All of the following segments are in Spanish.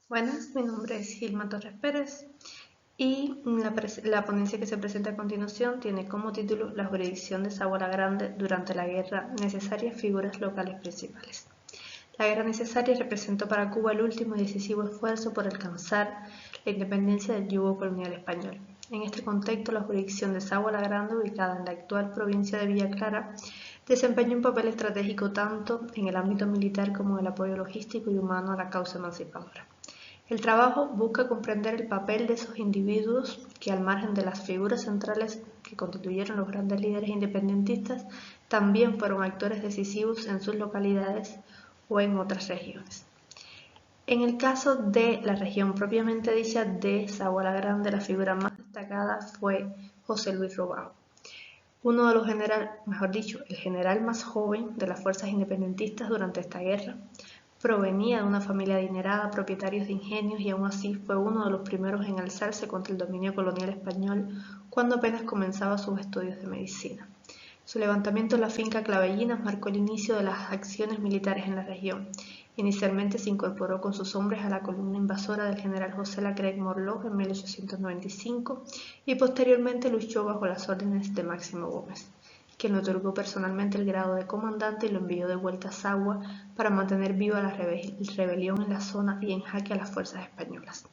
Buenas, mi nombre es Gilma Torres Pérez y la ponencia que se presenta a continuación tiene como título La jurisdicción de Sagua la Grande durante la Guerra, necesarias figuras locales principales. La Guerra Necesaria representó para Cuba el último y decisivo esfuerzo por alcanzar la independencia del yugo colonial español. En este contexto, la jurisdicción de Sagua la Grande, ubicada en la actual provincia de Villa Clara, desempeñó un papel estratégico tanto en el ámbito militar como en el apoyo logístico y humano a la causa emancipadora. El trabajo busca comprender el papel de esos individuos que, al margen de las figuras centrales que constituyeron los grandes líderes independentistas, también fueron actores decisivos en sus localidades o en otras regiones. En el caso de la región propiamente dicha de Sagua la Grande, la figura más destacada fue José Luis Robao, uno de los el general más joven de las fuerzas independentistas durante esta guerra. Provenía de una familia adinerada, propietarios de ingenios, y aún así fue uno de los primeros en alzarse contra el dominio colonial español cuando apenas comenzaba sus estudios de medicina. Su levantamiento en la finca Clavellinas marcó el inicio de las acciones militares en la región. Inicialmente se incorporó con sus hombres a la columna invasora del general José Lacrec Morló en 1895 y posteriormente luchó bajo las órdenes de Máximo Gómez, quien le otorgó personalmente el grado de comandante y lo envió de vuelta a Sagua para mantener viva la rebelión en la zona y en jaque a las fuerzas españolas.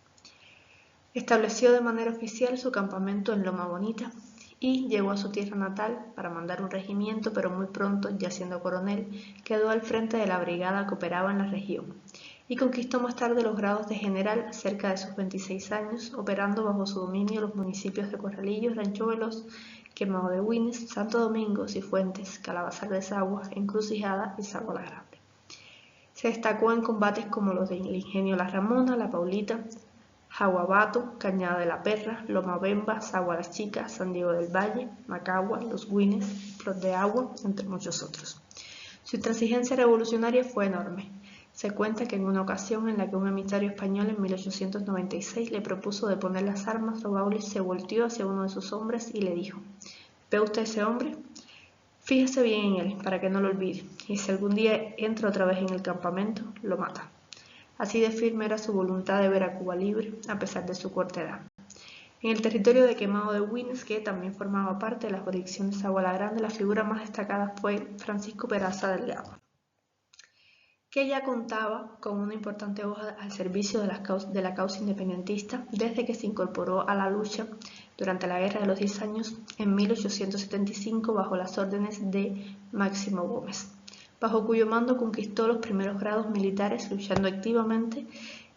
Estableció de manera oficial su campamento en Loma Bonita y llegó a su tierra natal para mandar un regimiento, pero muy pronto, ya siendo coronel, quedó al frente de la brigada que operaba en la región y conquistó más tarde los grados de general cerca de sus 26 años, operando bajo su dominio los municipios de Corralillos, Rancho Veloz, Quemado de Güines, Santo Domingo, Cifuentes, Calabazar de Sagua, Encrucijada y Sagua la Grande. Se destacó en combates como los del Ingenio La Ramona, La Paulita, Jaguabato, Cañada de la Perra, Loma Bemba, Sagua la Chica, San Diego del Valle, Macagua, Los Güines, Flor de Agua, entre muchos otros. Su intransigencia revolucionaria fue enorme. Se cuenta que en una ocasión en la que un emisario español en 1896 le propuso deponer las armas, Robaulis se volteó hacia uno de sus hombres y le dijo: ¿Ve usted ese hombre? Fíjese bien en él, para que no lo olvide, y si algún día entra otra vez en el campamento, lo mata. Así de firme era su voluntad de ver a Cuba libre, a pesar de su corta edad. En el territorio de Quemado de Güines, que también formaba parte de la jurisdicción de Sagua la Grande, la figura más destacada fue Francisco Peraza Delgado, que ya contaba con una importante hoja al servicio de la causa independentista desde que se incorporó a la lucha durante la Guerra de los 10 Años en 1875 bajo las órdenes de Máximo Gómez, bajo cuyo mando conquistó los primeros grados militares luchando activamente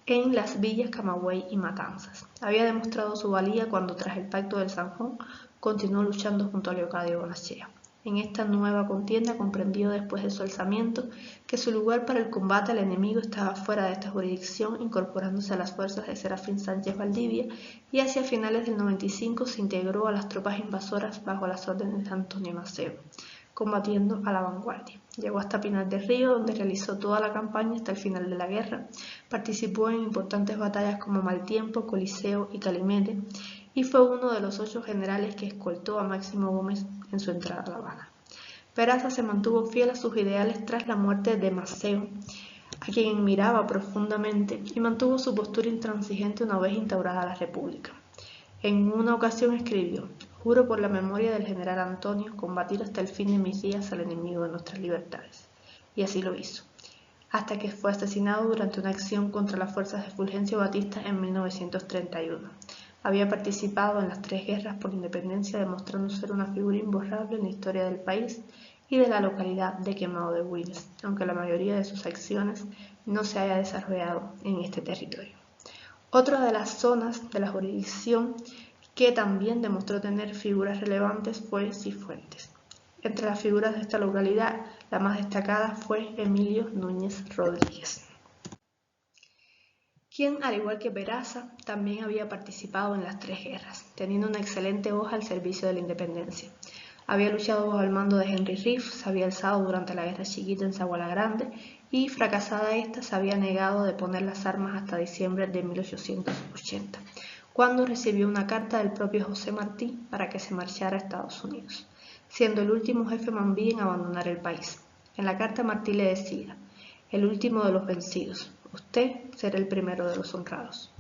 en las villas Camagüey y Matanzas. Había demostrado su valía cuando, tras el Pacto del Zanjón, continuó luchando junto a Leocadio Bonachea. En esta nueva contienda comprendió, después de su alzamiento, que su lugar para el combate al enemigo estaba fuera de esta jurisdicción, incorporándose a las fuerzas de Serafín Sánchez Valdivia, y hacia finales del 95 se integró a las tropas invasoras bajo las órdenes de Antonio Maceo, combatiendo a la vanguardia. Llegó hasta Pinar del Río, donde realizó toda la campaña hasta el final de la guerra. Participó en importantes batallas como Maltiempo, Coliseo y Calimete, y fue uno de los 8 generales que escoltó a Máximo Gómez en su entrada a La Habana. Peraza se mantuvo fiel a sus ideales tras la muerte de Maceo, a quien admiraba profundamente, y mantuvo su postura intransigente una vez instaurada la República. En una ocasión escribió: «Juro por la memoria del general Antonio combatir hasta el fin de mis días al enemigo de nuestras libertades». Y así lo hizo, hasta que fue asesinado durante una acción contra las fuerzas de Fulgencio Batista en 1931. Había participado en las 3 guerras por la independencia, demostrando ser una figura imborrable en la historia del país y de la localidad de Quemado de Güines, aunque la mayoría de sus acciones no se haya desarrollado en este territorio. Otra de las zonas de la jurisdicción que también demostró tener figuras relevantes fue Cifuentes. Entre las figuras de esta localidad, la más destacada fue Emilio Núñez Rodríguez, quien, al igual que Peraza, también había participado en las 3 guerras, teniendo una excelente hoja al servicio de la independencia. Había luchado bajo el mando de Henry Riff, se había alzado durante la Guerra Chiquita en Sagua la Grande y, fracasada esta, se había negado de poner las armas hasta diciembre de 1880, cuando recibió una carta del propio José Martí para que se marchara a Estados Unidos, siendo el último jefe mambí en abandonar el país. En la carta Martí le decía: «El último de los vencidos, Usted será el primero de los honrados.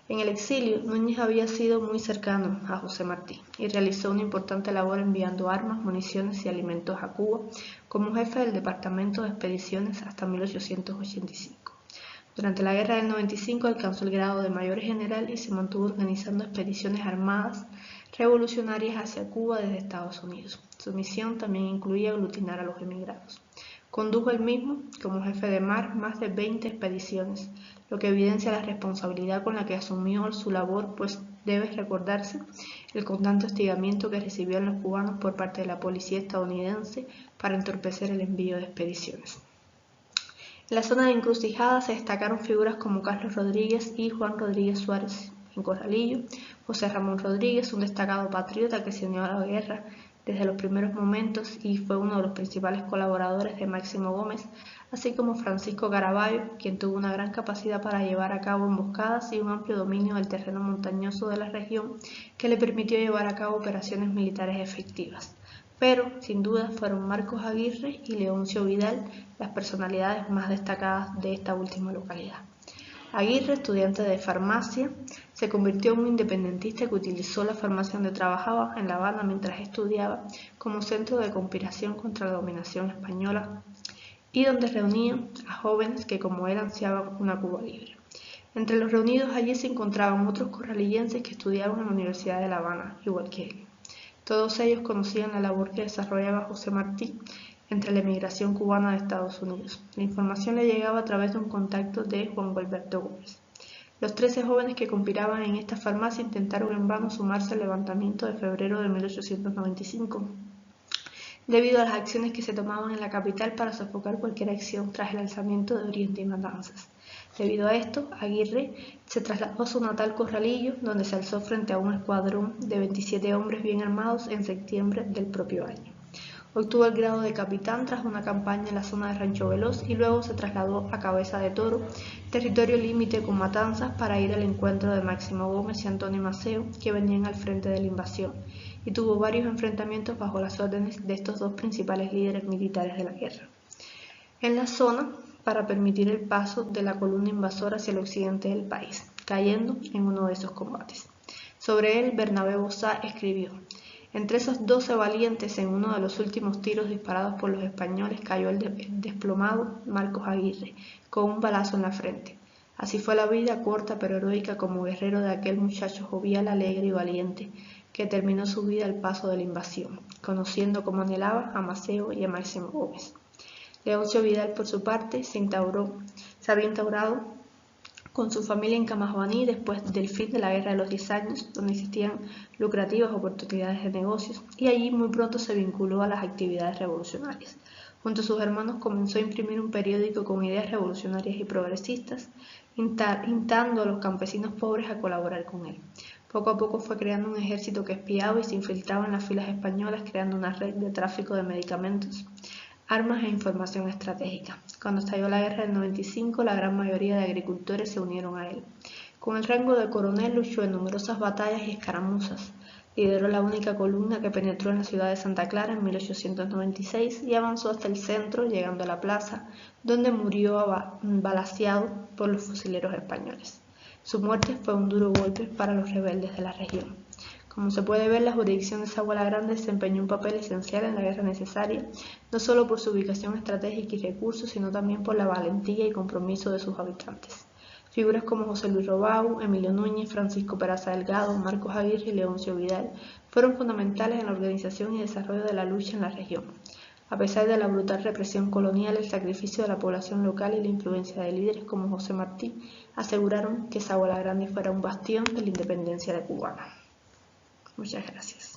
En el exilio, Núñez había sido muy cercano a José Martí y realizó una importante labor enviando armas, municiones y alimentos a Cuba como jefe del Departamento de Expediciones hasta 1885. Durante la Guerra del 95 alcanzó el grado de mayor general y se mantuvo organizando expediciones armadas revolucionarias hacia Cuba desde Estados Unidos. Su misión también incluía aglutinar a los emigrados. Condujo él mismo, como jefe de mar, más de 20 expediciones, lo que evidencia la responsabilidad con la que asumió su labor, pues debe recordarse el constante hostigamiento que recibían los cubanos por parte de la policía estadounidense para entorpecer el envío de expediciones. En la zona de Encrucijada se destacaron figuras como Carlos Rodríguez y Juan Rodríguez Suárez en Corralillo, José Ramón Rodríguez, un destacado patriota que se unió a la guerra desde los primeros momentos y fue uno de los principales colaboradores de Máximo Gómez, así como Francisco Caraballo, quien tuvo una gran capacidad para llevar a cabo emboscadas y un amplio dominio del terreno montañoso de la región que le permitió llevar a cabo operaciones militares efectivas. Pero, sin duda, fueron Marcos Aguirre y Leoncio Vidal las personalidades más destacadas de esta última localidad. Aguirre, estudiante de farmacia, se convirtió en un independentista que utilizó la farmacia donde trabajaba en La Habana mientras estudiaba como centro de conspiración contra la dominación española y donde reunía a jóvenes que como él ansiaban una Cuba libre. Entre los reunidos allí se encontraban otros corralillenses que estudiaban en la Universidad de La Habana, igual que él. Todos ellos conocían la labor que desarrollaba José Martí entre la emigración cubana de Estados Unidos. La información le llegaba a través de un contacto de Juan Gualberto Gómez. Los 13 jóvenes que conspiraban en esta farmacia intentaron en vano sumarse al levantamiento de febrero de 1895, debido a las acciones que se tomaban en la capital para sofocar cualquier acción tras el alzamiento de Oriente y Matanzas. Debido a esto, Aguirre se trasladó a su natal Corralillo, donde se alzó frente a un escuadrón de 27 hombres bien armados en septiembre del propio año. Obtuvo el grado de capitán tras una campaña en la zona de Rancho Veloz y luego se trasladó a Cabeza de Toro, territorio límite con Matanzas, para ir al encuentro de Máximo Gómez y Antonio Maceo, que venían al frente de la invasión, y tuvo varios enfrentamientos bajo las órdenes de estos dos principales líderes militares de la guerra. En la zona, para permitir el paso de la columna invasora hacia el occidente del país, cayendo en uno de esos combates. Sobre él, Bernabé Bozá escribió: entre esos 12 valientes, en uno de los últimos tiros disparados por los españoles, cayó el desplomado Marcos Aguirre, con un balazo en la frente. Así fue la vida corta pero heroica como guerrero de aquel muchacho jovial, alegre y valiente, que terminó su vida al paso de la invasión, conociendo como anhelaba a Maceo y a Máximo Gómez. Leoncio Vidal, por su parte, se había instaurado con su familia en Camajuaní después del fin de la Guerra de los 10 años, donde existían lucrativas oportunidades de negocios, y allí muy pronto se vinculó a las actividades revolucionarias. Junto a sus hermanos comenzó a imprimir un periódico con ideas revolucionarias y progresistas, instando a los campesinos pobres a colaborar con él. Poco a poco fue creando un ejército que espiaba y se infiltraba en las filas españolas, creando una red de tráfico de medicamentos, armas e información estratégica. Cuando estalló la guerra del 95, la gran mayoría de agricultores se unieron a él. Con el rango de coronel luchó en numerosas batallas y escaramuzas. Lideró la única columna que penetró en la ciudad de Santa Clara en 1896 y avanzó hasta el centro, llegando a la plaza, donde murió balaceado por los fusileros españoles. Su muerte fue un duro golpe para los rebeldes de la región. Como se puede ver, la jurisdicción de Saguala Grande desempeñó un papel esencial en la guerra necesaria, no solo por su ubicación estratégica y recursos, sino también por la valentía y compromiso de sus habitantes. Figuras como José Luis Robau, Emilio Núñez, Francisco Peraza Delgado, Marcos Aguirre y Leoncio Vidal fueron fundamentales en la organización y desarrollo de la lucha en la región. A pesar de la brutal represión colonial, el sacrificio de la población local y la influencia de líderes como José Martí aseguraron que Saguala Grande fuera un bastión de la independencia de cubana. Muchas gracias.